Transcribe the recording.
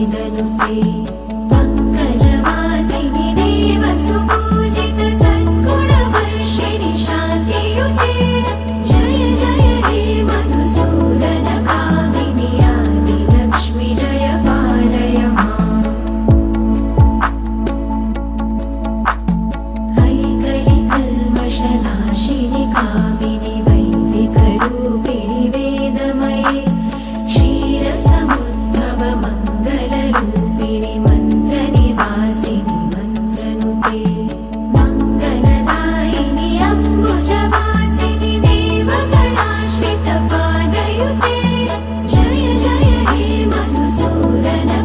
श्रीदनुते पङ्कजवासिनि देवसुपूजित सद्गुणवर्षिणि शान्तियुते जय जय हे मधुसूदन कामिनि आदिलक्ष्मि जय पालय माम् ऐकलिकल्मषनाशिनि कामिनि वैदिकरूपिणि वेदमये क्षीरसमुद्भव मङ्गलरूपिणि